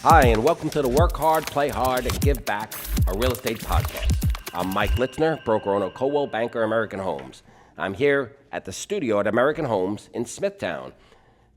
Hi, and welcome to the Work Hard, Play Hard, and Give Back, a real estate podcast. I'm Mike Litzner, broker owner, Coldwell banker, American Homes. I'm here at the studio at American Homes in Smithtown.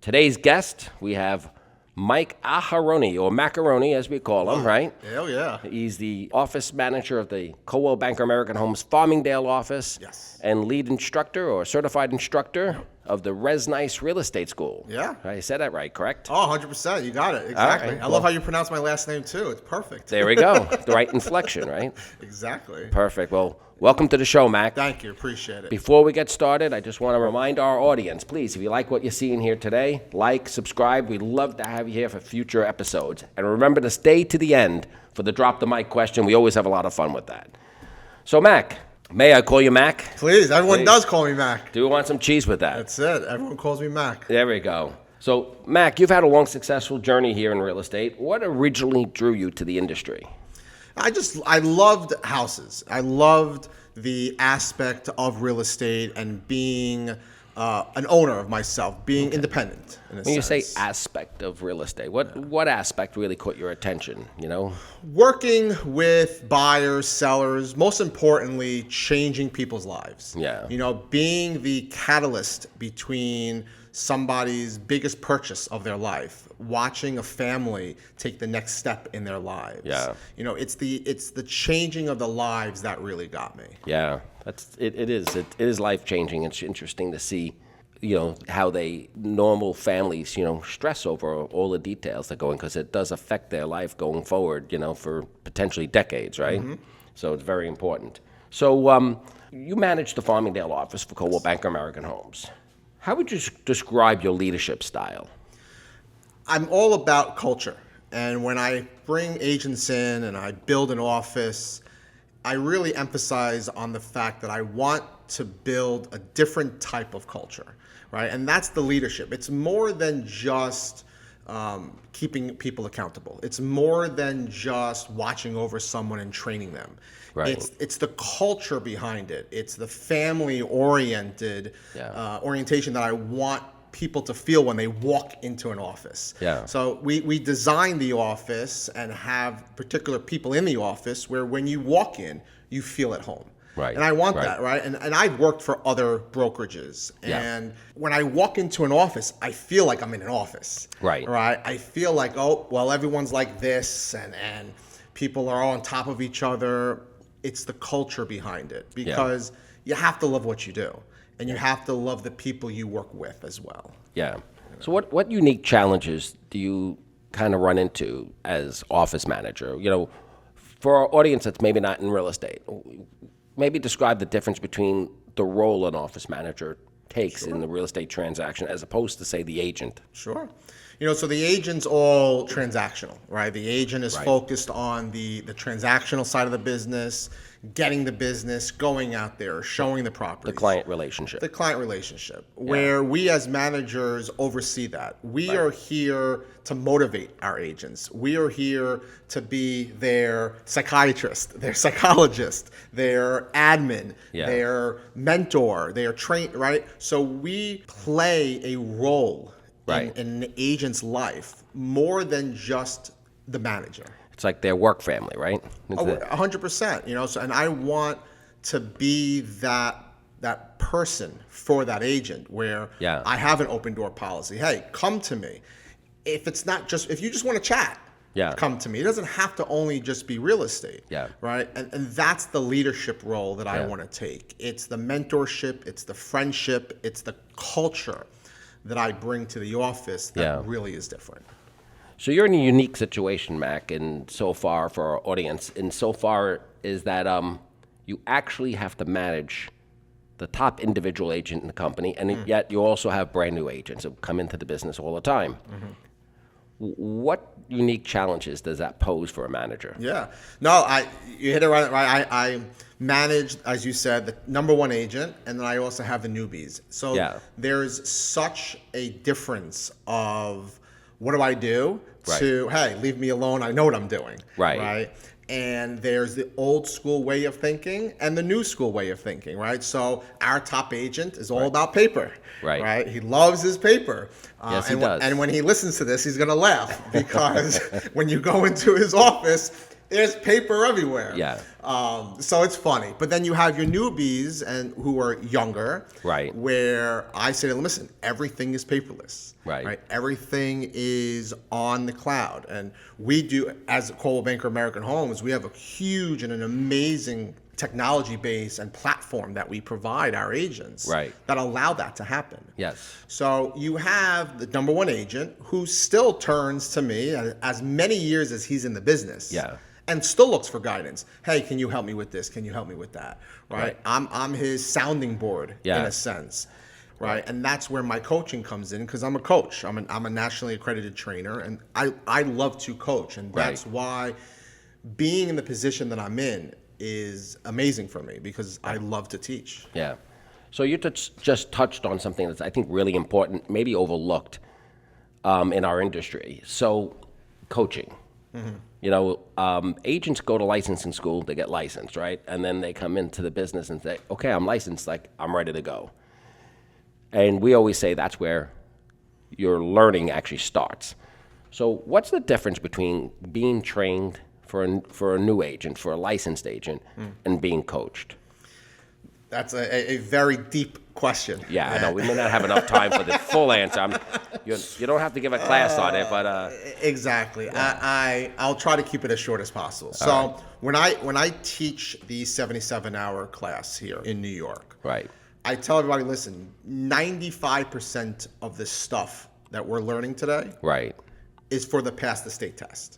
Today's guest, we have Mike Aharoni, or Macaroni as we call him, right? Hell yeah. He's the office manager of the Coldwell banker, American Homes Farmingdale office. Yes. And lead instructor or certified instructor of the RESNYS Real Estate School. Yeah. I said that right, correct? Oh, 100%. You got it. Exactly. Right, I love how you pronounce my last name, too. It's perfect. There we go. The right inflection, right? Exactly. Perfect. Well, welcome to the show, Mac. Thank you. Appreciate it. Before we get started, I just want to remind our audience, please, if you like what you're seeing here today, like, subscribe. We'd love to have you here for future episodes. And remember to stay to the end for the Drop the Mic question. We always have a lot of fun with that. So, Mac, may I call you Mac? Please. Everyone does call me Mac. Do you want some cheese with that? That's it. Everyone calls me Mac. There we go. So, Mac, you've had a long, successful journey here in real estate. What originally drew you to the industry? I loved houses. I loved the aspect of real estate and being an owner of myself, being independent in a When you say sense. aspect of real estate, what aspect really caught your attention, you know? Working with buyers, sellers, most importantly, changing people's lives. Yeah. You know, being the catalyst between somebody's biggest purchase of their life, watching a family take the next step in their lives. Yeah. You know, it's the changing of the lives that really got me. Yeah, it is life changing. It's interesting to see, you know, how normal families, you know, stress over all the details that go in, because it does affect their life going forward, you know, for potentially decades, right? Mm-hmm. So it's very important. So you manage the Farmingdale office for Coldwell banker, American Homes. How would you describe your leadership style? I'm all about culture. And when I bring agents in and I build an office, I really emphasize on the fact that I want to build a different type of culture, right? And that's the leadership. It's more than just keeping people accountable. It's more than just watching over someone and training them. Right. It's the culture behind it. It's the family-oriented orientation that I want people to feel when they walk into an office. Yeah. So we design the office and have particular people in the office where when you walk in, you feel at home. Right. And I want that, right? And I've worked for other brokerages. And when I walk into an office, I feel like I'm in an office. Right. Right. I feel like, oh, well, everyone's like this and people are all on top of each other. It's the culture behind it, because you have to love what you do. And you have to love the people you work with as well. Yeah. So what unique challenges do you kind of run into as office manager? You know, for our audience that's maybe not in real estate, maybe describe the difference between the role an office manager takes in the real estate transaction as opposed to, say, the agent. Sure. You know, so the agent's all transactional, right? The agent is focused on the transactional side of the business, getting the business, going out there, showing the property. The client relationship. The client relationship, where we as managers oversee that. We are here to motivate our agents. We are here to be their psychiatrist, their psychologist, their admin, their mentor, their train, right? So we play a role in an agent's life more than just the manager. It's like their work family, right? 100%. You know, so and I want to be that person for that agent where I have an open door policy. Hey, come to me. If you just want to chat, come to me. It doesn't have to only just be real estate. Right. And that's the leadership role that I want to take. It's the mentorship, it's the friendship, it's the culture that I bring to the office that really is different. So you're in a unique situation, Mac, and so far for our audience, insofar is that you actually have to manage the top individual agent in the company, and yet you also have brand new agents who come into the business all the time. What unique challenges does that pose for a manager? Yeah. No, you hit it right. I manage, as you said, the number one agent, and then I also have the newbies. So there's such a difference of what do I do to, hey, leave me alone, I know what I'm doing. Right. And there's the old school way of thinking and the new school way of thinking, right? So our top agent is all about paper, right? He loves his paper. Yes, he does. And when he listens to this, he's going to laugh because when you go into his office, there's paper everywhere. Yeah. So it's funny. But then you have your newbies and who are younger, right? Where I say to them, listen, everything is paperless. Right. Everything is on the cloud. And we do, as Coldwell Banker American Homes, we have a huge and an amazing technology base and platform that we provide our agents that allow that to happen. Yes. So you have the number one agent who still turns to me as many years as he's in the business. Yeah. And still looks for guidance. Hey, can you help me with this? Can you help me with that? Right. I'm his sounding board in a sense. Right. And that's where my coaching comes in because I'm a coach. I'm a nationally accredited trainer and I love to coach. And that's why being in the position that I'm in is amazing for me because I love to teach. Yeah. So you just touched on something that's I think really important, maybe overlooked in our industry. So coaching. Mm-hmm. You know, agents go to licensing school, they get licensed, right? And then they come into the business and say, okay, I'm licensed, like I'm ready to go. And we always say that's where your learning actually starts. So what's the difference between being trained for a new agent, for a licensed agent, and being coached? That's a very deep question. Yeah, I know. We may not have enough time for the full answer. You don't have to give a class on it, but exactly. Yeah. I'll try to keep it as short as possible. So when I teach the 77-hour class here in New York, I tell everybody, listen, 95% of the stuff that we're learning today, is for the pass the state test.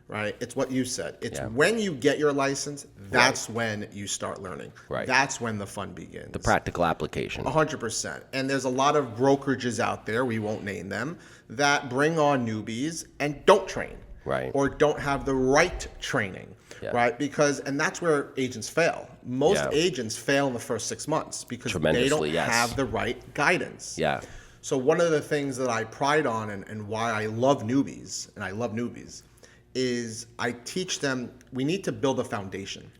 Right? It's what you said. It's when you get your license, that's when you start learning. That's when the fun begins. The practical application. 100%. And there's a lot of brokerages out there, we won't name them, that bring on newbies and don't train. Or don't have the right training. Right? And that's where agents fail. Most agents fail in the first 6 months because they don't have the right guidance. So one of the things that I pride on and why I love newbies, and I love newbies, is I teach them we need to build a foundation.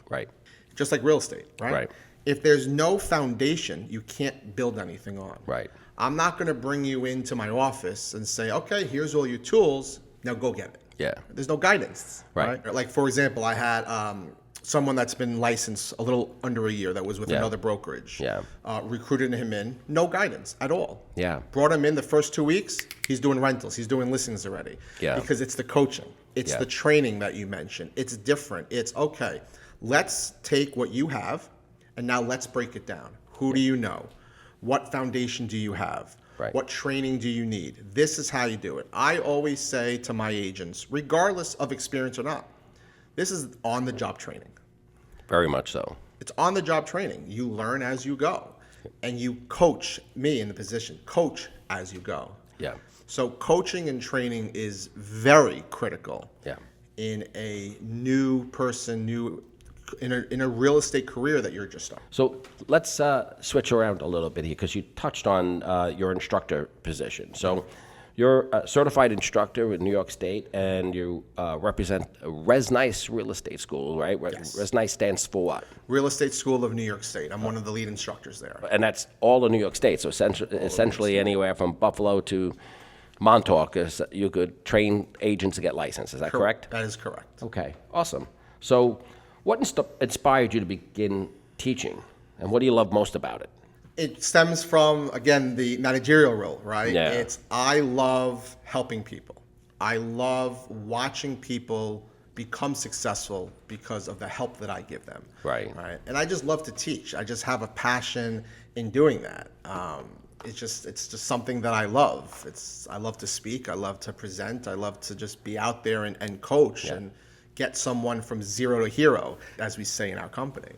Just like real estate, right? If there's no foundation, you can't build anything on. I'm not going to bring you into my office and say, okay, here's all your tools, now go get it. There's no guidance. Like, for example, I had someone that's been licensed a little under a year that was with another brokerage. Recruited him in, no guidance at all. Brought him in the first 2 weeks, he's doing rentals, he's doing listings already. Because it's the coaching. It's the training that you mentioned. It's different. It's okay. Let's take what you have and now let's break it down. Who do you know? What foundation do you have? What training do you need? This is how you do it. I always say to my agents, regardless of experience or not, this is on-the-job training. Very much so. It's on-the-job training. You learn as you go. And you coach me in the position. Coach as you go. So coaching and training is very critical in a new person, in a real estate career that you're just starting. So let's switch around a little bit here because you touched on your instructor position. So you're a certified instructor in New York State and you represent RESNYS Real Estate School, right? RESNYS stands for what? Real Estate School of New York State. I'm one of the lead instructors there. And that's all of New York State. So essentially anywhere from Buffalo to Montauk, you could train agents to get licensed. Is that correct? That is correct. Okay, awesome. So what inspired you to begin teaching, and what do you love most about it? It stems from, again, the managerial role, right? I love helping people. I love watching people become successful because of the help that I give them. And I just love to teach. I just have a passion in doing that. It's just something that I love. I love to speak. I love to present. I love to just be out there and coach and get someone from zero to hero, as we say in our company.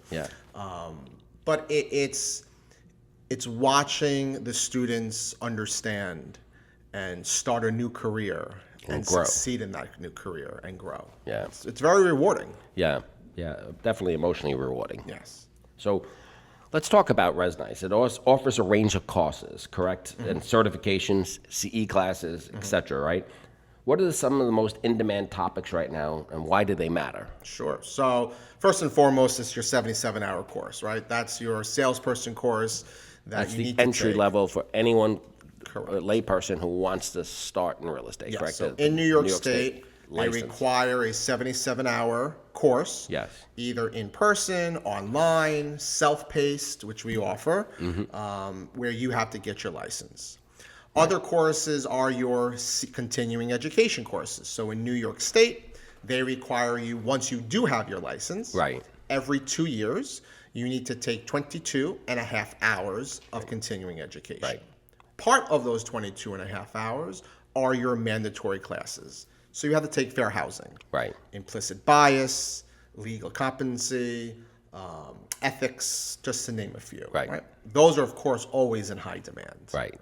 But it's watching the students understand and start a new career and succeed in that new career and grow. It's very rewarding. Definitely emotionally rewarding. So let's talk about RESNYS. It offers a range of courses, correct? And certifications, CE classes, etc., right? What are some of the most in-demand topics right now, and why do they matter? Sure. So first and foremost, it's your 77-hour course, right? That's your salesperson course That's you the need to entry take. level for anyone, Correct. a layperson who wants to start in real estate, Yes. correct? So The in New York State, they license. require a 77-hour course. Yes. Either in person, online, self-paced, which we offer, where you have to get your license. Other courses are your continuing education courses. So in New York State, they require you, once you do have your license, Right. every 2 years, you need to take 22 and a half hours of continuing education. Right. Part of those 22 and a half hours are your mandatory classes. So you have to take fair housing, Right. implicit bias, legal competency, ethics, just to name a few. Right. Those are, of course, always in high demand. Right.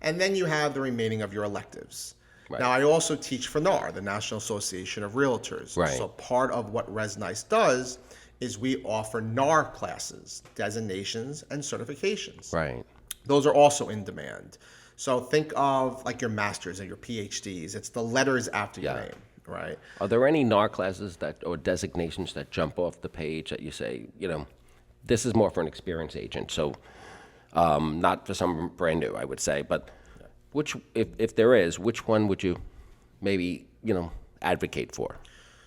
And then you have the remaining of your electives. Right. Now, I also teach for NAR, the National Association of Realtors. Right. So part of what RESNYS does is we offer NAR classes, designations, and certifications. Right. Those are also in demand. So think of like your masters and your PhDs. It's the letters after your name, right? Are there any NAR classes or designations that jump off the page that you say, this is more for an experienced agent, so not for someone brand new, I would say, but which, if there is, which one would you maybe, advocate for?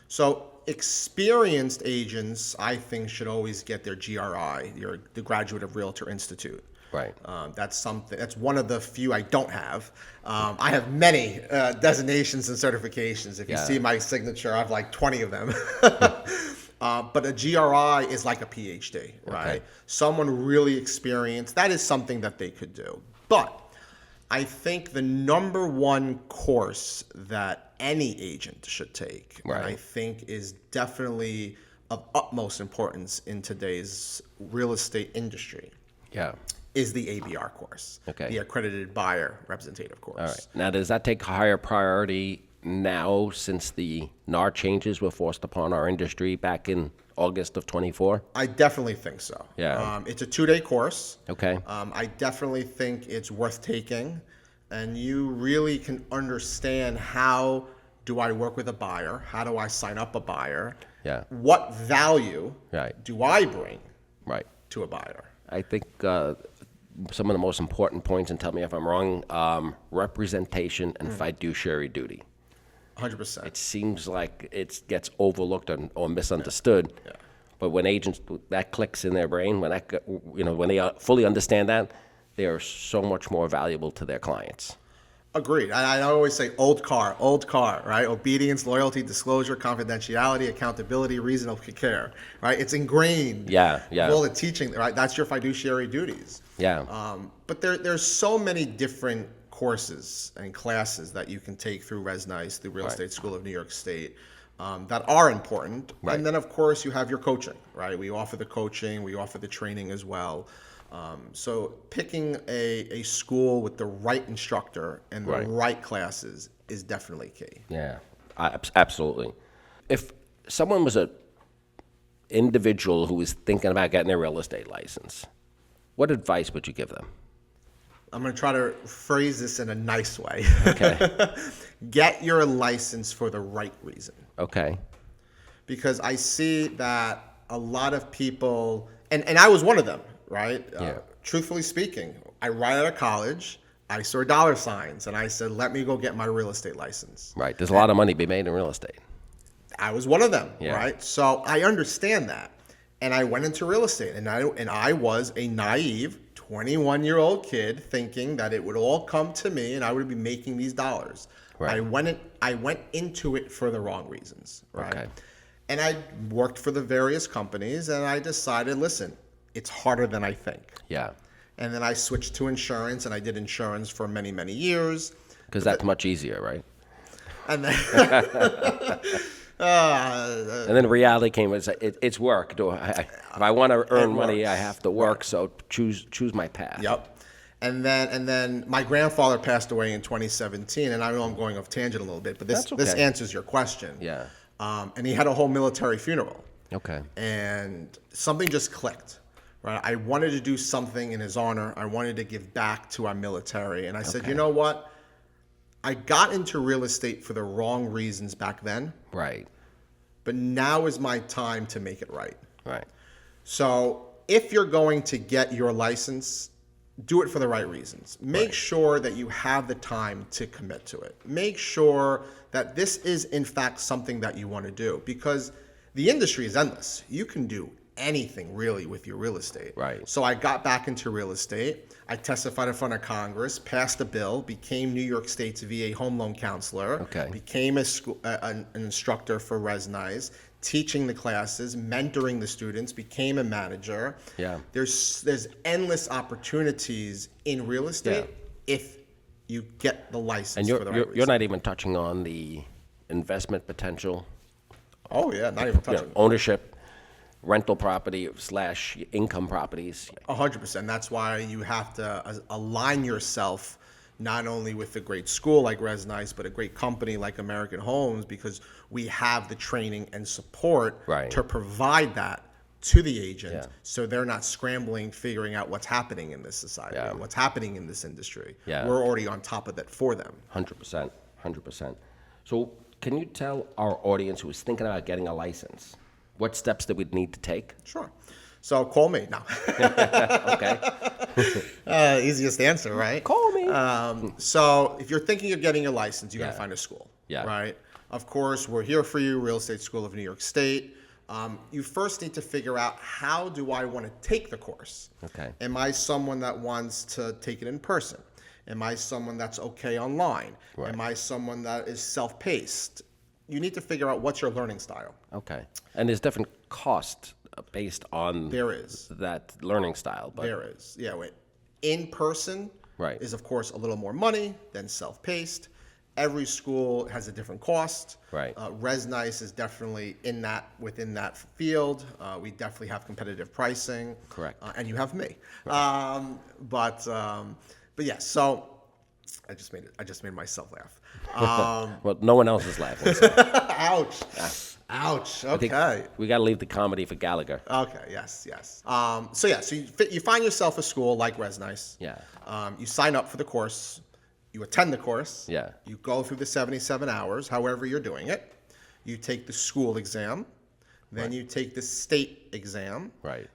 So experienced agents, I think, should always get their GRI, the Graduate of Realtor Institute. Right. That's one of the few I don't have. I have many designations and certifications. If you see my signature, I have like 20 of them. But a GRI is like a PhD, right? Okay. Someone really experienced, that is something that they could do. But I think the number one course that any agent should take, and I think is definitely of utmost importance in today's real estate industry, is the ABR course, the Accredited Buyer Representative course. All right. Now, does that take higher priority now since the NAR changes were forced upon our industry back in August of 24? I definitely think so. Yeah. It's a 2-day course. Okay. I definitely think it's worth taking, and you really can understand how do I work with a buyer? How do I sign up a buyer? Yeah. What value do I bring to a buyer? I think some of the most important points, and tell me if I'm wrong, representation and fiduciary duty. 100%. It seems like it gets overlooked or misunderstood, but when agents, that clicks in their brain, when they fully understand that, they are so much more valuable to their clients. Agreed. I always say old car, right? Obedience, loyalty, disclosure, confidentiality, accountability, reasonable care, right? It's ingrained. All the teaching, right? That's your fiduciary duties. But there's so many different courses and classes that you can take through RESNYS, the Real Estate School of New York State, that are important. And then, of course, you have your coaching, right? We offer the coaching, we offer the training as well. So picking a school with the right instructor and the right classes is definitely key. Yeah, absolutely. If someone was an individual who was thinking about getting their real estate license, what advice would you give them? I'm going to try to phrase this in a nice way. Okay. Get your license for the right reason. Okay. Because I see that a lot of people, and I was one of them, right? Truthfully speaking, right out of college, I saw dollar signs and I said, let me go get my real estate license. Right. There's a lot of money to be made in real estate. I was one of them, right? So I understand that. And I went into real estate, and I was a naive 21-year-old kid thinking that it would all come to me and I would be making these dollars. I went into it for the wrong reasons, right? Okay. And I worked for the various companies, and I decided, listen, it's harder than I think. Yeah. And then I switched to insurance, and I did insurance for many, many years. Because that's much easier, right? And then, and then reality came. It's work. If I want to earn money, I have to work. So choose my path. Yep. And then my grandfather passed away in 2017, and I know I'm going off tangent a little bit, but this answers your question. Yeah. And he had a whole military funeral. Okay. And something just clicked. Right. I wanted to do something in his honor. I wanted to give back to our military. And I said, you know what? I got into real estate for the wrong reasons back then, Right. but now is my time to make it right. Right. So if you're going to get your license, do it for the right reasons. Make sure that you have the time to commit to it. Make sure that this is, in fact, something that you want to do, because the industry is endless. You can do anything really with your real estate. Right. So I got back into real estate. I testified in front of Congress, passed a bill, became New York State's VA home loan counselor, became an instructor for RESNYS, teaching the classes, mentoring the students, became a manager. Yeah. There's endless opportunities in real estate if you get the license And for the right reasons. you're not even touching on the investment potential. Oh yeah, not even touching. Ownership, rental property / income properties. 100%. That's why you have to align yourself not only with a great school like RESNYS, but a great company like American Homes, because we have the training and support to provide that to the agent, so they're not scrambling, figuring out what's happening in this society, what's happening in this industry. We're already on top of that for them. 100%. 100%. So can you tell our audience who is thinking about getting a license what steps that we'd need to take? Sure. So call me. No. Okay. Easiest answer, right? Call me. So if you're thinking of getting a license, you got to find a school. Right? Of course, we're here for you, Real Estate School of New York State. You first need to figure out, how do I want to take the course? Okay. Am I someone that wants to take it in person? Am I someone that's okay online? Am I someone that is self-paced? You need to figure out what's your learning style. Okay. And there's different costs based on that learning style. But there is. Yeah. In person is, of course, a little more money than self-paced. Every school has a different cost. RESNYS is definitely within that field. We definitely have competitive pricing. Correct. And you have me. But yeah. So I just made myself laugh. Well, no one else is laughing. So. Ouch. Ouch. Okay. We got to leave the comedy for Gallagher. Okay. Yes. So you find yourself a school like RESNYS. You sign up for the course. You attend the course. You go through the 77 hours, however you're doing it. You take the school exam. Then you take the state exam.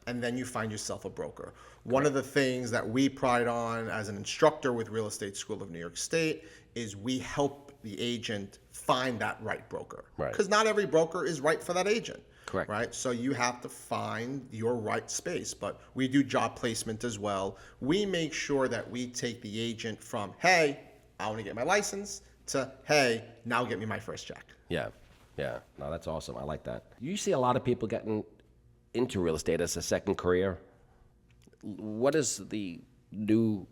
And then you find yourself a broker. One of the things that we pride on as an instructor with Real Estate School of New York State is we help the agent find that right broker. Because not every broker is right for that agent. Correct. Right? So you have to find your right space. But we do job placement as well. We make sure that we take the agent from, hey, I want to get my license, to, hey, now get me my first check. Yeah. No, that's awesome. I like that. You see a lot of people getting into real estate as a second career. What does the new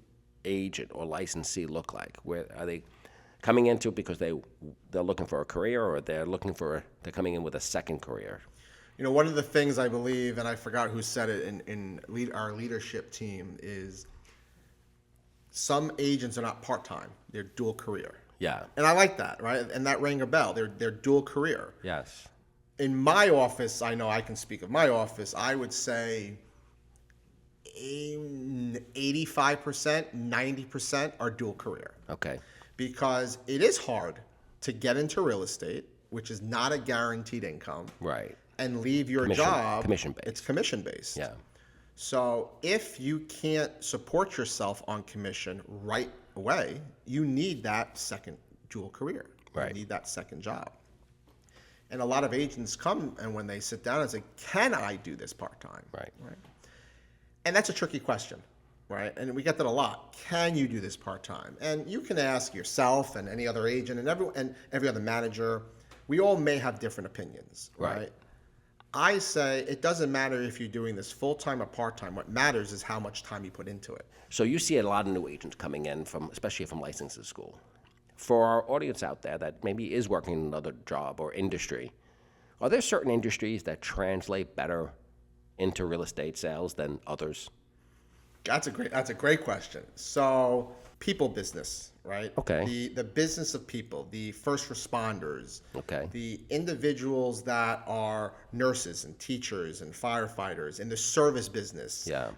agent or licensee look like? Where are they coming into it because they're looking for a career, or they're coming in with a second career? You know, one of the things I believe, and I forgot who said it in our leadership team, is some agents are not part-time. They're dual career. Yeah. And I like that, right? And that rang a bell. They're dual career. Yes. In my office, I know I can speak of my office, I would say 85%, 90% are dual career. Okay. Because it is hard to get into real estate, which is not a guaranteed income. And leave your job. Commission-based. It's commission-based. Yeah. So if you can't support yourself on commission right away, you need that second dual career. You need that second job. And a lot of agents come, and when they sit down and say, can I do this part-time? Right. And that's a tricky question, right? And we get that a lot. Can you do this part-time? And you can ask yourself and any other agent and every other manager. We all may have different opinions, right? I say it doesn't matter if you're doing this full-time or part-time. What matters is how much time you put into it. So you see a lot of new agents coming in, especially from licensing school. For our audience out there that maybe is working in another job or industry, are there certain industries that translate better into real estate sales than others? That's a great question. So people business, right? Okay. The business of people, the first responders, Okay. the individuals that are nurses and teachers and firefighters in the service business, Yeah.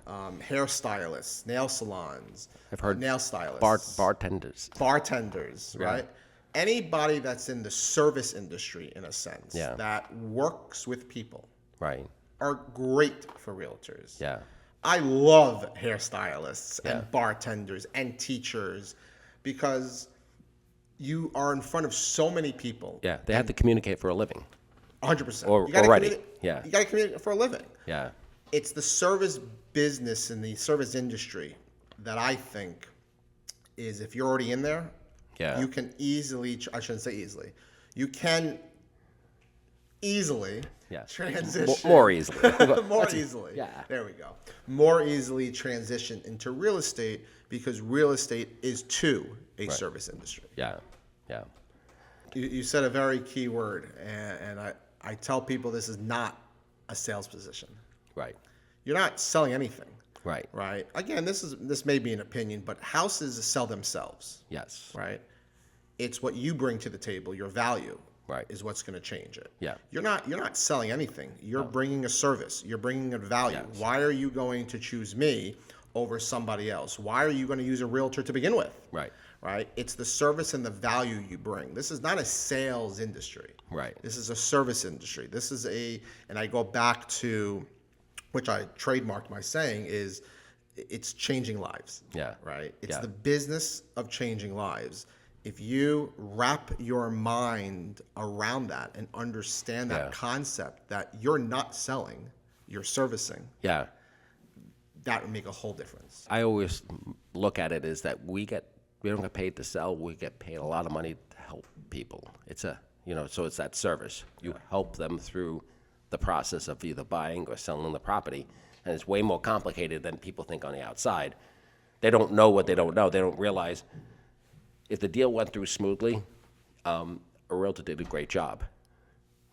Hairstylists, nail salons, I've heard nail stylists, bartenders, right? Anybody that's in the service industry, in a sense, that works with people, right, are great for realtors. Yeah. I love hairstylists and bartenders and teachers because you are in front of so many people. Yeah, they have to communicate for a living. 100%. Already. Yeah. You got to communicate for a living. Yeah. It's the service business and the service industry that I think is, if you're already in there, you can easily, I shouldn't say easily, you can easily transition. More easily. More easily. Yeah. There we go. More easily transition into real estate because real estate is to a service industry. Yeah. Yeah. You said a very key word, and I tell people this is not a sales position. Right. You're not selling anything. Right. Right. Again, this may be an opinion, but houses sell themselves. Yes. Right. It's what you bring to the table, your value. Right. Is what's going to change it. Yeah. You're not selling anything. You're bringing a service. You're bringing a value. Yes. Why are you going to choose me over somebody else? Why are you going to use a realtor to begin with? Right. Right. It's the service and the value you bring. This is not a sales industry. Right. This is a service industry. This is and I go back to, which I trademarked my saying, is it's changing lives. Yeah. Right. It's the business of changing lives. If you wrap your mind around that and understand that concept that you're not selling, you're servicing. Yeah. That would make a whole difference. I always look at it as that we don't get paid to sell, we get paid a lot of money to help people. It's so it's that service. You help them through the process of either buying or selling the property. And it's way more complicated than people think on the outside. They don't know what they don't know. They don't realize if the deal went through smoothly, a realtor did a great job.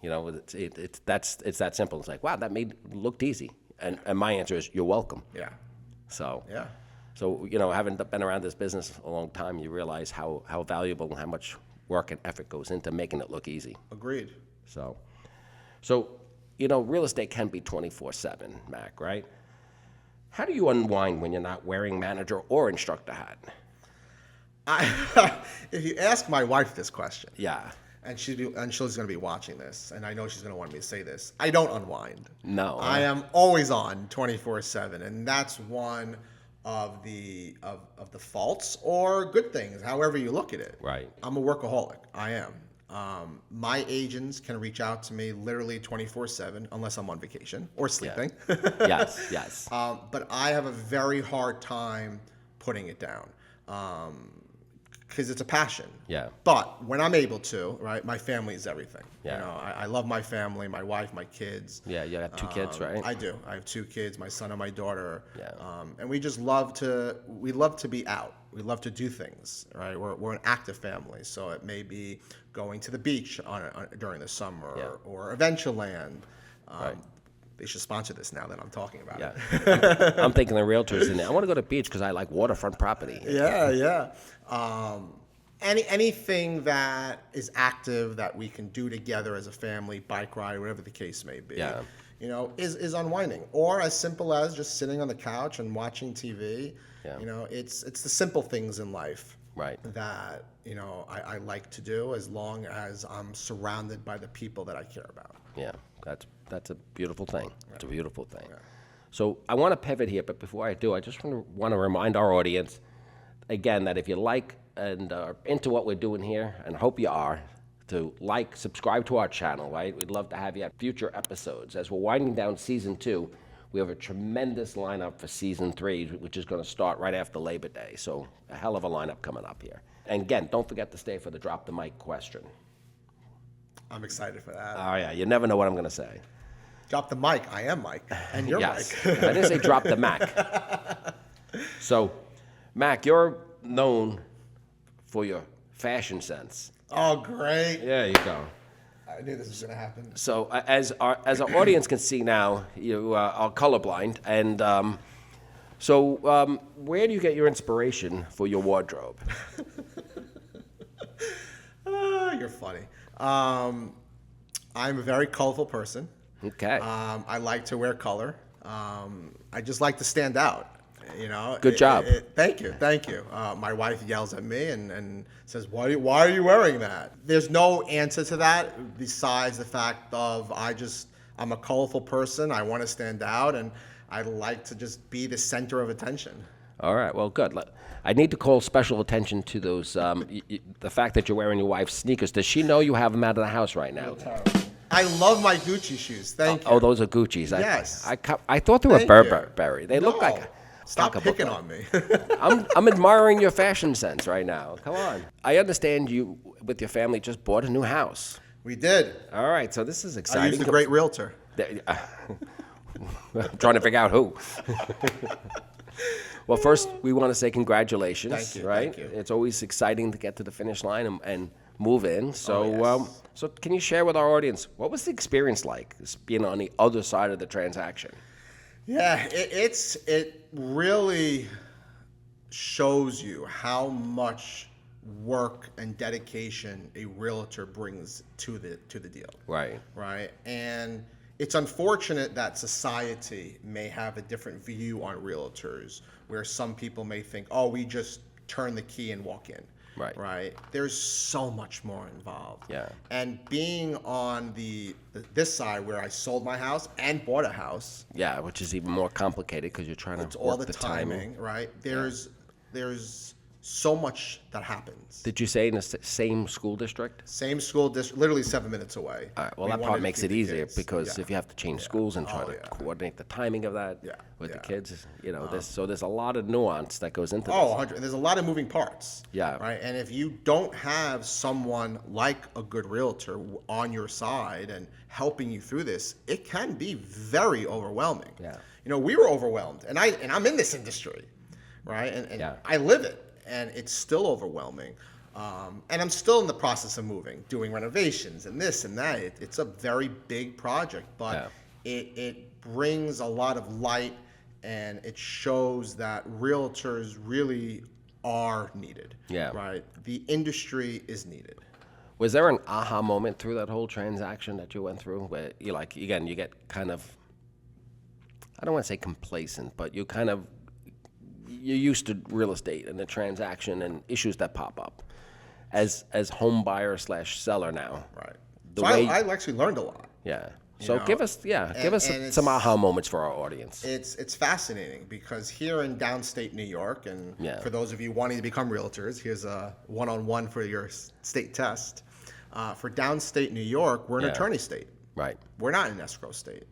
It's that simple. It's like, wow, that looked easy. And my answer is, you're welcome. Yeah. So yeah. So having been around this business a long time, you realize how valuable and how much work and effort goes into making it look easy. Agreed. So real estate can be 24/7, Mac, right? How do you unwind when you're not wearing manager or instructor hat? If you ask my wife this question, and she's going to be watching this, and I know she's going to want me to say this, I don't unwind. No, I am always on 24/7, and that's one of the faults or good things, however you look at it. Right. I'm a workaholic. I am. My agents can reach out to me literally 24/7 unless I'm on vacation or sleeping. Yes. But I have a very hard time putting it down. Because it's a passion. Yeah. But when I'm able to, right, my family is everything. Yeah. I love my family, my wife, my kids. Yeah, you have 2 kids, right? I do. I have 2 kids, my son and my daughter. Yeah. And we just love to be out. We love to do things, right? We're an active family, so it may be going to the beach during the summer or Adventureland. Right. They should sponsor this now that I'm talking about it. I'm thinking the realtors in there. I want to go to the beach because I like waterfront property. Yeah. Anything that is active that we can do together as a family, bike ride, whatever the case may be, is unwinding. Or as simple as just sitting on the couch and watching TV. Yeah. It's the simple things in life that I like to do as long as I'm surrounded by the people that I care about. Yeah, that's a beautiful thing. It's a beautiful thing. Yeah. So I want to pivot here, but before I do, I just want to remind our audience again that if you like and are into what we're doing here, and hope you are, to subscribe to our channel, right? We'd love to have you at future episodes. As we're winding down season 2, we have a tremendous lineup for season 3, which is going to start right after Labor Day. So a hell of a lineup coming up here. And again, don't forget to stay for the drop the mic question. I'm excited for that. Oh yeah, you never know what I'm going to say. Drop the mic. I am Mike, and you're Mike. I didn't say drop the Mac. So, Mac, you're known for your fashion sense. Oh, great. There you go. I knew this was going to happen. So, as our audience can see now, you are colorblind, and So, where do you get your inspiration for your wardrobe? You're funny. I'm a very colorful person. Okay. I like to wear color. I just like to stand out. Good job. Thank you. My wife yells at me and says, why are you wearing that? There's no answer to that besides the fact of I'm a colorful person. I want to stand out, and I like to just be the center of attention. All right. Well, good. I need to call special attention to those. The fact that you're wearing your wife's sneakers. Does she know you have them out of the house right now? I love my Gucci shoes. Thank you. Oh, those are Gucci's. Yes. I thought they were Thank Burberry. They look No. like. Stop picking on me. I'm admiring your fashion sense right now. Come on. I understand you with your family just bought a new house. We did. All right. So this is exciting. I used a great realtor. I'm trying to figure out who. Well, first, we want to say congratulations. Thank you, right? thank you. It's always exciting to get to the finish line and move in. So, yes. So can you share with our audience, what was the experience like, being on the other side of the transaction? Yeah, it really shows you how much work and dedication a realtor brings to the deal. Right. Right. And it's unfortunate that society may have a different view on realtors, where some people may think, oh, we just turn the key and walk in. Right. Right. There's so much more involved. Yeah. And being on this side where I sold my house and bought a house. Yeah, which is even more complicated because you're trying to It's work all the timing, right? There's so much that happens. Did you say in the same school district? Same school district, literally 7 minutes away. All right. Well, We that wanted part to makes keep it the easier kids. because Yeah. if you have to change schools and try Oh, to yeah. coordinate the timing of that Yeah. with the Yeah. kids, there's a lot of nuance that goes into Oh, this. 100. There's a lot of moving parts. Yeah. Right. And if you don't have someone like a good realtor on your side and helping you through this, it can be very overwhelming. Yeah. We were overwhelmed, and I'm in this industry, right? And Yeah. I live it, and it's still overwhelming. And I'm still in the process of moving, doing renovations and this and that. It's a very big project, but it brings a lot of light, and it shows that realtors really are needed. Yeah. Right. The industry is needed. Was there an aha moment through that whole transaction that you went through where you get kind of, I don't want to say complacent, but you're used to real estate and the transaction and issues that pop up as home buyer / seller now. Right. The So way- I actually learned a lot. Yeah. So know, give us and some it's- aha moments for our audience. It's fascinating because here in downstate New York, and Yeah. for those of you wanting to become realtors, here's a one-on-one for your state test. For downstate New York, we're an attorney state. Right. We're not an escrow state.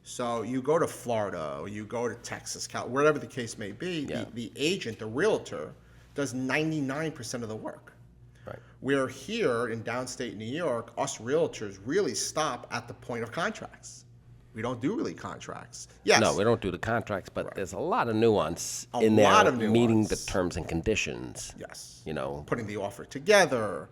So you go to Florida or you go to Texas, wherever the case may be, the agent, the realtor, does 99% of the work. Right. Where here in downstate New York, us realtors really stop at the point of contracts. We don't do really contracts. Yes. No, we don't do the contracts, but there's a lot of nuance A in there lot of meeting the nuance. terms and conditions. Yes. Putting the offer together,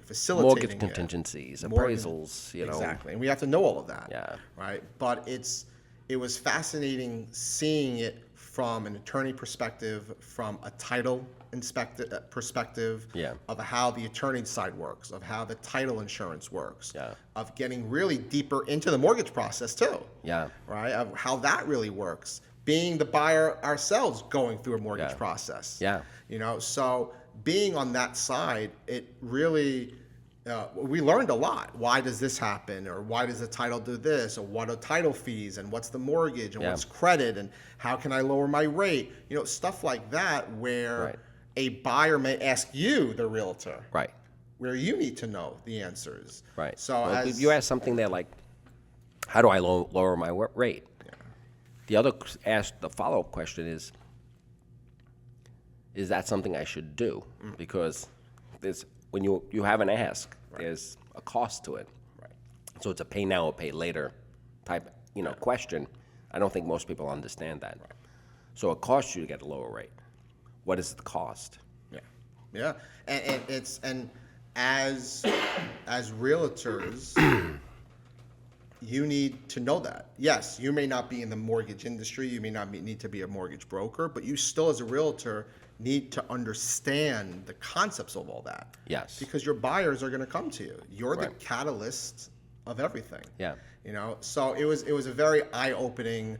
facilitating mortgage it. contingencies, Mortgage- appraisals, Exactly, and we have to know all of that. Yeah. Right. But it was fascinating seeing it from an attorney perspective, from a title perspective, of how the attorney side works, of how the title insurance works, of getting really deeper into the mortgage process too. Yeah. Right. Of how that really works. Being the buyer ourselves, going through a mortgage process. Yeah. So being on that side, it really, we learned a lot. Why does this happen? Or why does the title do this? Or what are title fees? And what's the mortgage? And what's credit? And how can I lower my rate? Stuff like that where a buyer may ask you, the realtor. Right. Where you need to know the answers. Right. So well, you asked something there like, how do I lower my rate? Yeah. The follow-up question is that something I should do? Because when you have an ask, there's a cost to it. Right. So it's a pay now or pay later type, question. I don't think most people understand that. Right. So it costs you to get a lower rate. What is the cost? Yeah. And as realtors, you need to know that. Yes, you may not be in the mortgage industry, you may not need to be a mortgage broker, but you still, as a realtor, need to understand the concepts of all that. Yes. Because your buyers are going to come to you. You're the catalyst of everything. Yeah. You know, so it was a very eye-opening,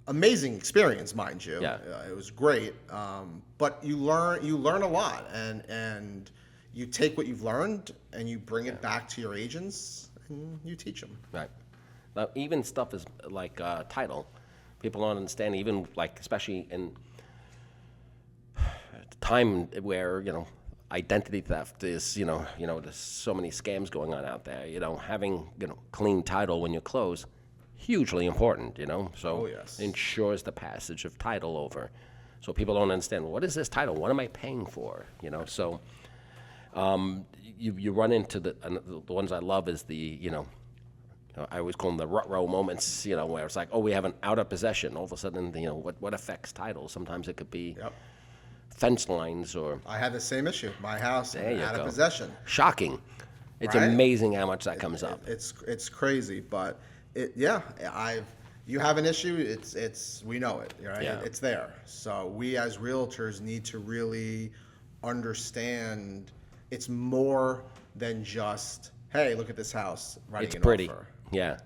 amazing experience, mind you. Yeah. It was great, but you learn a lot, and you take what you've learned and you bring it back to your agents and you teach them. Right. Now, even stuff is like title. People don't understand, even like, especially in the time where, identity theft is, there's so many scams going on out there. Having, clean title when you close, hugely important, So yes. it ensures the passage of title over. So people don't understand, well, what is this title? What am I paying for? So you run into the ones I love is the, I always call them the rut row moments, where it's like, oh, we have an out of possession. All of a sudden, what affects title? Sometimes it could be fence lines or... I had the same issue. My house, There you out go. of possession. Shocking. It's Right? amazing how much that comes up. It's crazy, but you have an issue. It's we know it, right? Yeah. It's there. So we as realtors need to really understand it's more than just, hey, look at this house. Writing It's an pretty. offer, Yeah.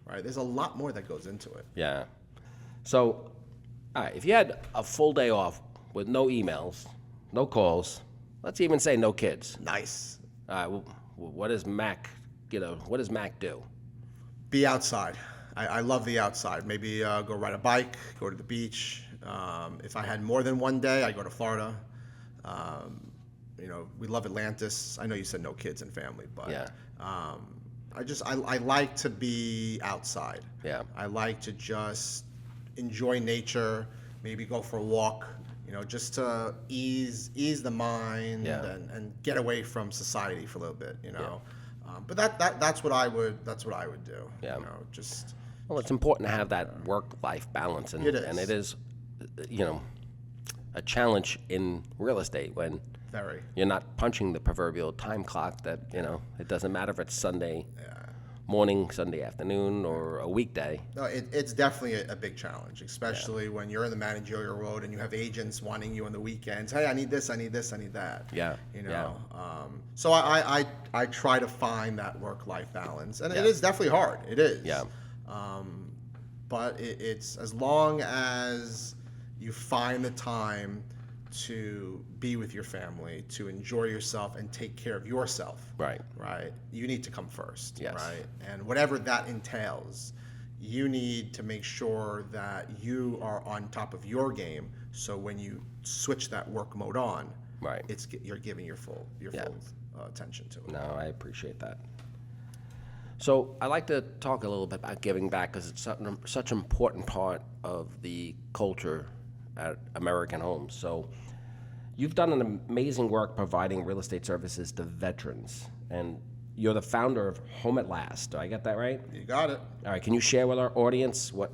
right? There's a lot more that goes into it. Yeah. So, all right, if you had a full day off with no emails, no calls, let's even say no kids. Nice. All right, well, what does Mac do? Be outside. I love the outside. Maybe go ride a bike, go to the beach. If I had more than one day, I go to Florida. We love Atlantis. I know you said no kids and family, but Yeah. I like to be outside. Yeah. I like to just enjoy nature, maybe go for a walk, just to ease the mind and get away from society for a little bit, But that's what I would do. Yeah. Just Well, it's important to have that work-life balance, and It is. and it is, a challenge in real estate when very. you're not punching the proverbial time clock. That it doesn't matter if it's Sunday morning, Sunday afternoon, or a weekday. No, it's definitely a big challenge, especially when you're in the managerial road and you have agents wanting you on the weekends. Hey, I need this, I need this, I need that. Yeah. So I try to find that work-life balance, and it is definitely hard. It is. Yeah. But it's as long as you find the time to be with your family, to enjoy yourself and take care of yourself. Right. Right. You need to come first. Yes. Right. And whatever that entails, you need to make sure that you are on top of your game. So when you switch that work mode on, Right. you're giving your full attention to it. No, I appreciate that. So I like to talk a little bit about giving back because it's such an important part of the culture at American homes. So you've done an amazing work providing real estate services to veterans, and you're the founder of Home at Last. Do I get that right? You got it. All right. Can you share with our audience what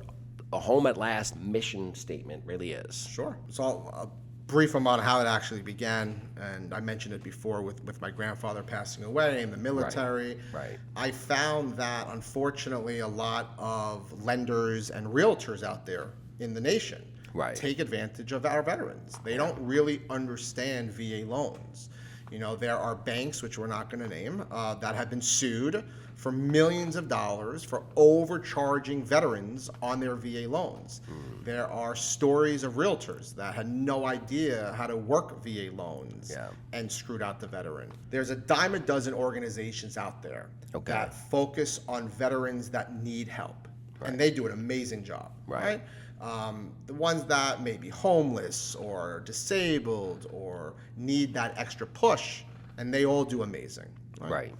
a Home at Last mission statement really is? Sure. So I'll brief them on how it actually began, and I mentioned it before with my grandfather passing away in the military. Right. I found that unfortunately a lot of lenders and realtors out there in the nation take advantage of our veterans. They don't really understand VA loans. There are banks, which we're not going to name, that have been sued for millions of dollars for overcharging veterans on their VA loans. There are stories of realtors that had no idea how to work VA loans and screwed out the veteran. There's a dime a dozen organizations out there that focus on veterans that need help, and they do an amazing job. Right? The ones that may be homeless or disabled or need that extra push, and they all do amazing. Right.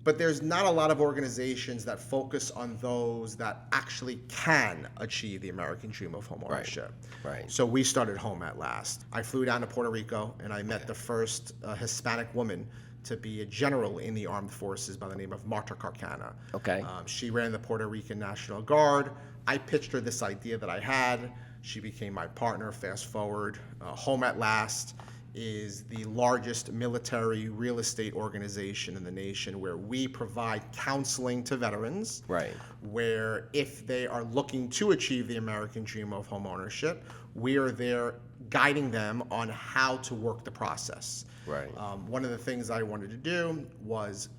But there's not a lot of organizations that focus on those that actually can achieve the American dream of home ownership. Right. So we started Home at Last. I flew down to Puerto Rico and I met the first Hispanic woman to be a general in the armed forces by the name of Marta Carcana. Okay. She ran the Puerto Rican National Guard. I pitched her this idea that I had. She became my partner. Fast forward, Home at Last is the largest military real estate organization in the nation, where we provide counseling to veterans. Right. Where if they are looking to achieve the American dream of homeownership, we are there guiding them on how to work the process. Right. One of the things I wanted to do was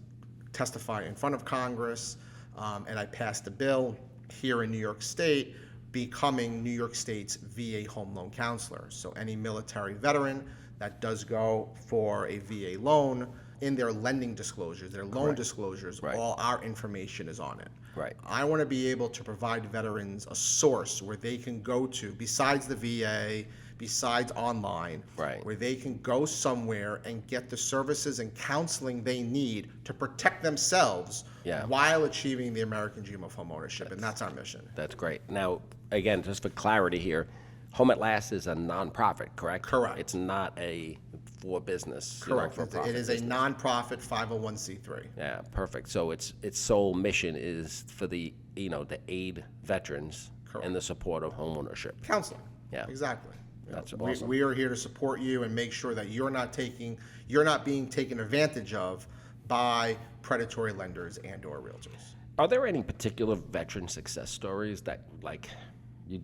testify in front of Congress, and I passed a bill here in New York State becoming New York State's VA home loan counselor. So any military veteran that does go for a VA loan, in their lending disclosures, their loan disclosures, all our information is on it. Right. I want to be able to provide veterans a source where they can go to, besides the VA, besides online, where they can go somewhere and get the services and counseling they need to protect themselves while achieving the American dream of homeownership, and that's our mission. That's great. Now, again, just for clarity here, Home at Last is a nonprofit, correct? Correct. It's not a for business. Correct. For-profit it is business. a nonprofit 501c3. Yeah, perfect. So its sole mission is for the to aid veterans in the support of homeownership. Counseling. Yeah. Exactly. That's awesome. We are here to support you and make sure that you're not being taken advantage of by predatory lenders and or realtors. Are there any particular veteran success stories that you'd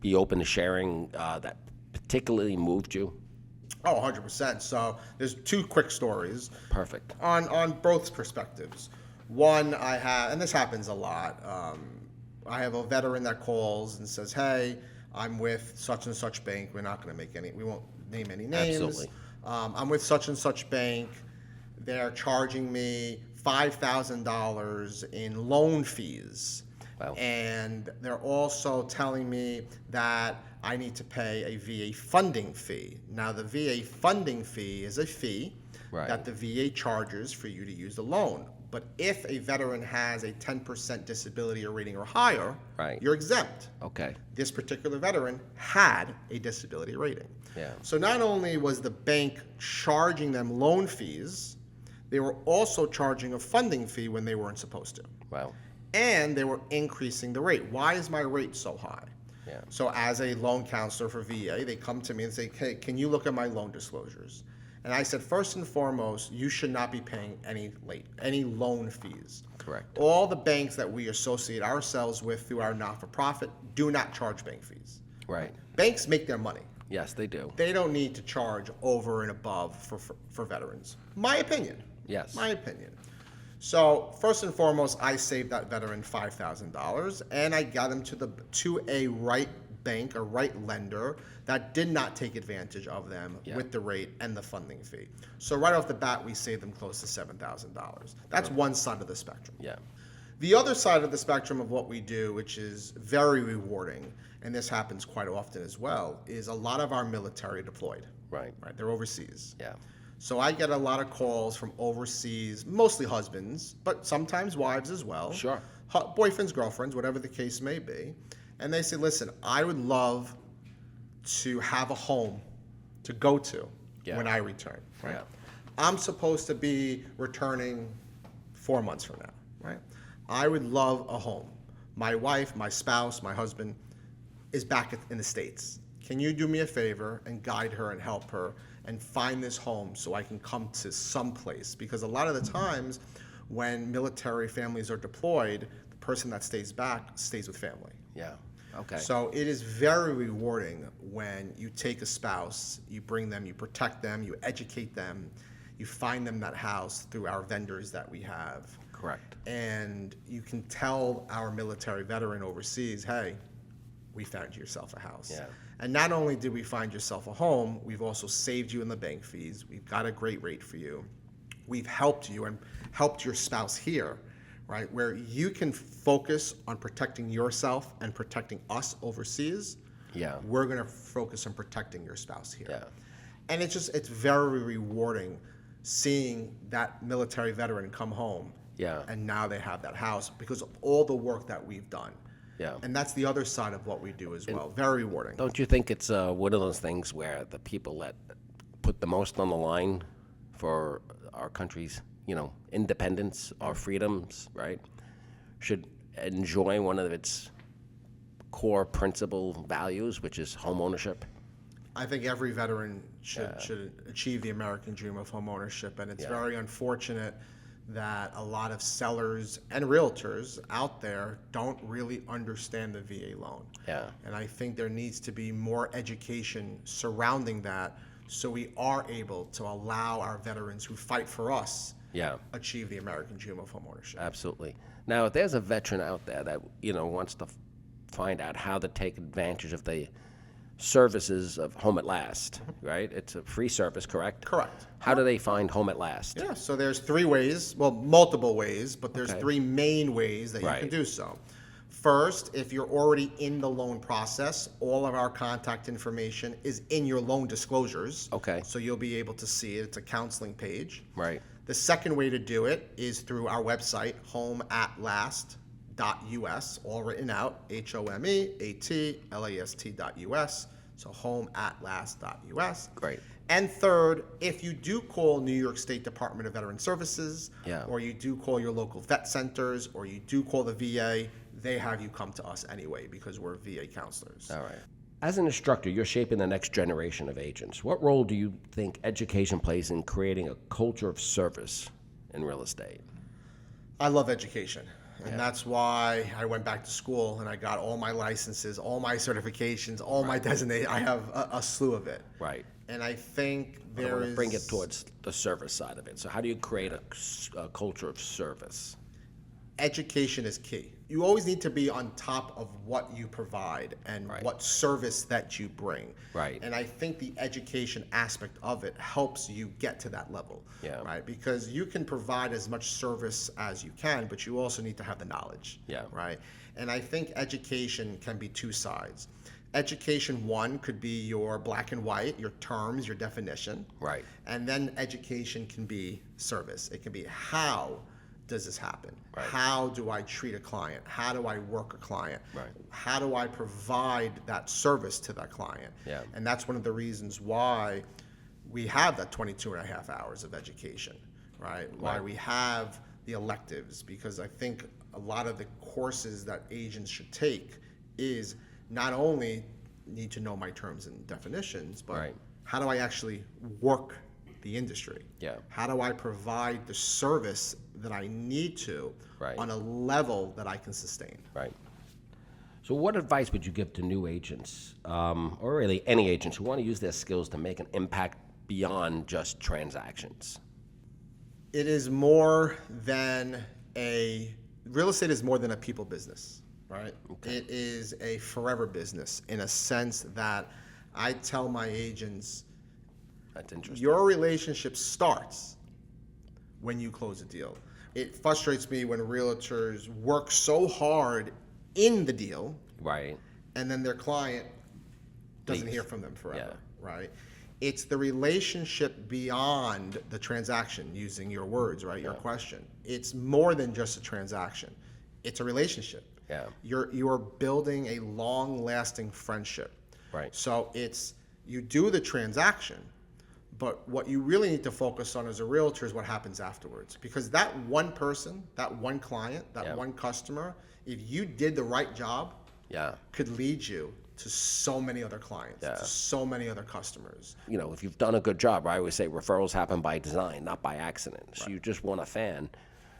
be open to sharing that particularly moved you? Oh, 100%. So there's two quick stories. Perfect. On both perspectives. One, I have, and this happens a lot, I have a veteran that calls and says, hey, I'm with such and such bank. We won't name any names. Absolutely. I'm with such and such bank. They're charging me $5,000 in loan fees. Wow. And they're also telling me that I need to pay a VA funding fee. Now, the VA funding fee is a fee that the VA charges for you to use the loan. But if a veteran has a 10% disability rating or higher, you're exempt. Okay. This particular veteran had a disability rating. Yeah. So not only was the bank charging them loan fees, they were also charging a funding fee when they weren't supposed to. Wow. And they were increasing the rate. Why is my rate so high? Yeah. So as a loan counselor for VA, they come to me and say, hey, can you look at my loan disclosures? And I said, first and foremost, you should not be paying any loan fees. Correct. All the banks that we associate ourselves with through our not-for-profit do not charge bank fees. Right. Banks make their money. Yes, they do. They don't need to charge over and above for veterans. My opinion. Yes. My opinion. So first and foremost, I saved that veteran $5,000, and I got him to a right bank, a right lender that did not take advantage of them with the rate and the funding fee. So right off the bat, we saved them close to $7,000. That's one side of the spectrum. Yeah. The other side of the spectrum of what we do, which is very rewarding, and this happens quite often as well, is a lot of our military deployed. Right. They're overseas. Yeah. So I get a lot of calls from overseas, mostly husbands, but sometimes wives as well. Sure. Boyfriends, girlfriends, whatever the case may be. And they say, listen, I would love to have a home to go to when I return. Right? Yeah. I'm supposed to be returning 4 months from now. Right? I would love a home. My wife, my spouse, my husband is back in the States. Can you do me a favor and guide her and help her and find this home so I can come to some place? Because a lot of the times when military families are deployed, the person that stays back stays with family. Yeah. Okay. So it is very rewarding when you take a spouse, you bring them, you protect them, you educate them, you find them that house through our vendors that we have. Correct. And you can tell our military veteran overseas, hey, we found yourself a house. Yeah. And not only did we find yourself a home, we've also saved you in the bank fees. We've got a great rate for you. We've helped you and helped your spouse here, right? Where you can focus on protecting yourself and protecting us overseas. Yeah. We're going to focus on protecting your spouse here. Yeah. And it's very rewarding seeing that military veteran come home. Yeah. And now they have that house because of all the work that we've done. Yeah. And that's the other side of what we do as well. Very rewarding. Don't you think it's one of those things where the people that put the most on the line for our country's, independence, our freedoms, right, should enjoy one of its core principal values, which is home ownership? I think every veteran should achieve the American dream of home ownership, and it's very unfortunate that a lot of sellers and realtors out there don't really understand the VA loan. Yeah. And I think there needs to be more education surrounding that so we are able to allow our veterans who fight for us achieve the American dream of home ownership. Absolutely. Now, if there's a veteran out there that, wants to find out how to take advantage of the services of Home at Last, right? It's a free service, correct? Correct. How do they find Home at Last? Yeah, so there's 3 ways, well, multiple ways, but there's 3 main ways that you can do so. First, if you're already in the loan process, all of our contact information is in your loan disclosures. Okay. So you'll be able to see it. It's a counseling page. Right. The second way to do it is through our website, homeatlast.us, all written out, HOMEATLAST.us. So homeatlast.us. Great. And third, if you do call New York State Department of Veteran Services, or you do call your local vet centers, or you do call the VA, they have you come to us anyway because we're VA counselors. All right. As an instructor, you're shaping the next generation of agents. What role do you think education plays in creating a culture of service in real estate? I love education. And that's why I went back to school and I got all my licenses, all my certifications, all my designations. I have a slew of it. Right. And I think I want to bring it towards the service side of it. So how do you create a culture of service? Education is key. You always need to be on top of what you provide and what service that you bring. Right. And I think the education aspect of it helps you get to that level. Yeah. Right. Because you can provide as much service as you can, but you also need to have the knowledge. Yeah. Right. And I think education can be 2 sides. Education 1 could be your black and white, your terms, your definition. Right. And then education can be service. It can be how does this happen? Right. How do I treat a client? How do I work a client? Right. How do I provide that service to that client? Yeah. And that's one of the reasons why we have that 22 and a half hours of education, right? Why we have the electives, because I think a lot of the courses that agents should take is not only need to know my terms and definitions, but how do I actually work the industry? Yeah. How do I provide the service that I need to on a level that I can sustain? Right. So what advice would you give to new agents, or really any agents who want to use their skills to make an impact beyond just transactions? It is more than real estate is more than a people business, right? Okay. It is a forever business in a sense that I tell my agents, that's interesting. Your relationship starts when you close a deal. It frustrates me when realtors work so hard in the deal, and then their client doesn't hear from them forever, right? It's the relationship beyond the transaction, using your words, right? Your question. It's more than just a transaction. It's a relationship. Yeah. You're building a long-lasting friendship. Right. So you do the transaction, but what you really need to focus on as a realtor is what happens afterwards. Because that one person, that one client, that one customer, if you did the right job, could lead you to so many other clients, to so many other customers. You know, if you've done a good job, I always say referrals happen by design, not by accident. So you just want a fan.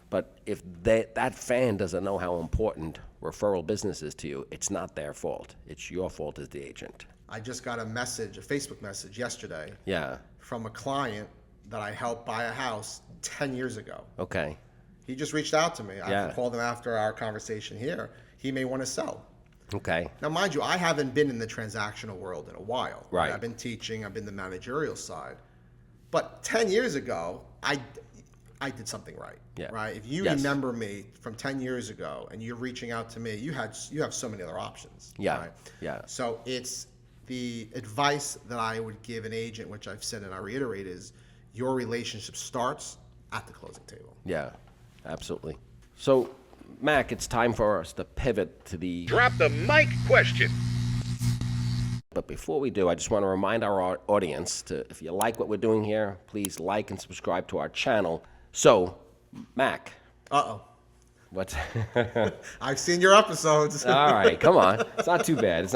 But if that fan doesn't know how important referral business is to you, it's not their fault. It's your fault as the agent. I just got a Facebook message yesterday from a client that I helped buy a house 10 years ago. Okay. He just reached out to me. I called him after our conversation here. He may want to sell. Okay. Now, mind you, I haven't been in the transactional world in a while. Right. I've been teaching. I've been the managerial side. But 10 years ago, I did something right. Yeah. Right. If you remember me from 10 years ago and you're reaching out to me, you have so many other options. Yeah. Right? Yeah. So it's the advice that I would give an agent, which I've said and I reiterate, is your relationship starts at the closing table. Yeah. Absolutely. So, Mac, it's time for us to pivot to the Drop the mic question. But before we do, I just want to remind our audience if you like what we're doing here, please like and subscribe to our channel. So, Mac. Uh-oh. What? I've seen your episodes. All right, come on. It's not too bad.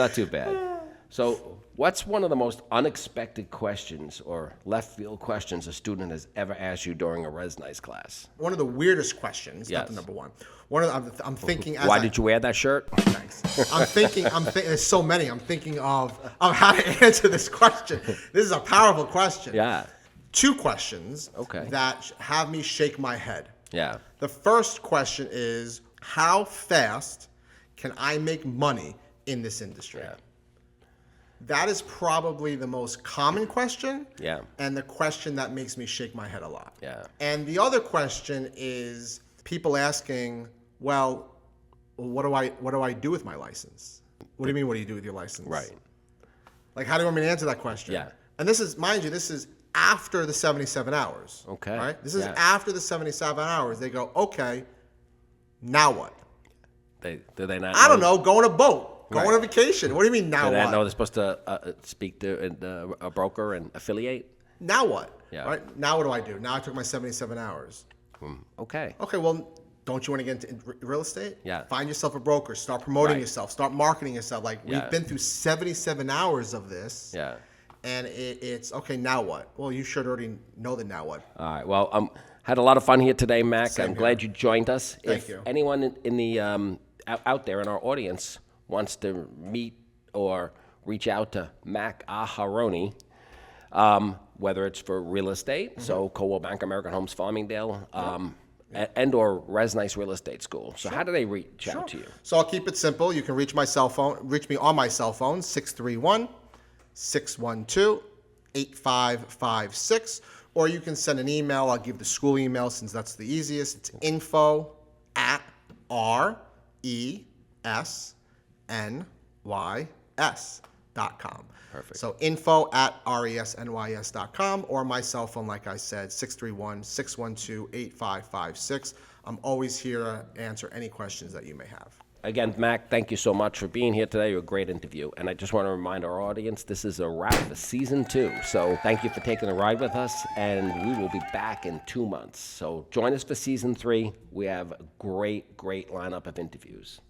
So, What's one of the most unexpected questions or left field questions a student has ever asked you during a RESNYS class? One of the weirdest questions, not the Yes. number one. One of the, I'm thinking. Why did you wear that shirt? Thanks. I'm thinking. There's so many. I'm thinking of how to answer this question. This is a powerful question. Yeah. 2 questions. Okay. That have me shake my head. Yeah. The first question is, how fast can I make money in this industry? Yeah. That is probably the most common question. Yeah. And the question that makes me shake my head a lot. Yeah. And the other question is people asking, well, what do I do with my license? What do you mean, what do you do with your license? Right. Like, how do you want me to answer that question? Yeah. And this is, mind you, this is after the 77 hours. Okay. Right? This is Yeah. after the 77 hours. They go, okay, now what? Do they not? I don't know, go on a boat, go Right. on a vacation. What do you mean now Do they what? know they're supposed to speak to a broker and affiliate? Now what? Yeah. Right? Now what do I do? Now I took my 77 hours. Okay. Okay, well, don't you want to get into real estate? Yeah. Find yourself a broker. Start promoting Right. yourself. Start marketing yourself. Like, Yeah. we've been through 77 hours of this. Yeah. And it's, okay, now what? Well, you should already know the now what. All right. Well, had a lot of fun here today, Mac. Same I'm here. glad you joined us. Thank If you. anyone in the out there in our audience wants to meet or reach out to Mac Aharoni, whether it's for real estate, so Coldwell Bank American Homes Farmingdale, and or RESNYS Real Estate School. So how do they reach out to you? So I'll keep it simple. You can reach me on my cell phone, 631-612-8556, or you can send an email. I'll give the school email since that's the easiest. It's info@resnys.com. Perfect. So info@resnys.com, or my cell phone, like I said, 631-612-8556. I'm always here to answer any questions that you may have. Again, Mac, thank you so much for being here today. You're a great interview. And I just want to remind our audience, this is a wrap for season 2. So thank you for taking a ride with us, and we will be back in 2 months. So join us for season 3. We have a great lineup of interviews.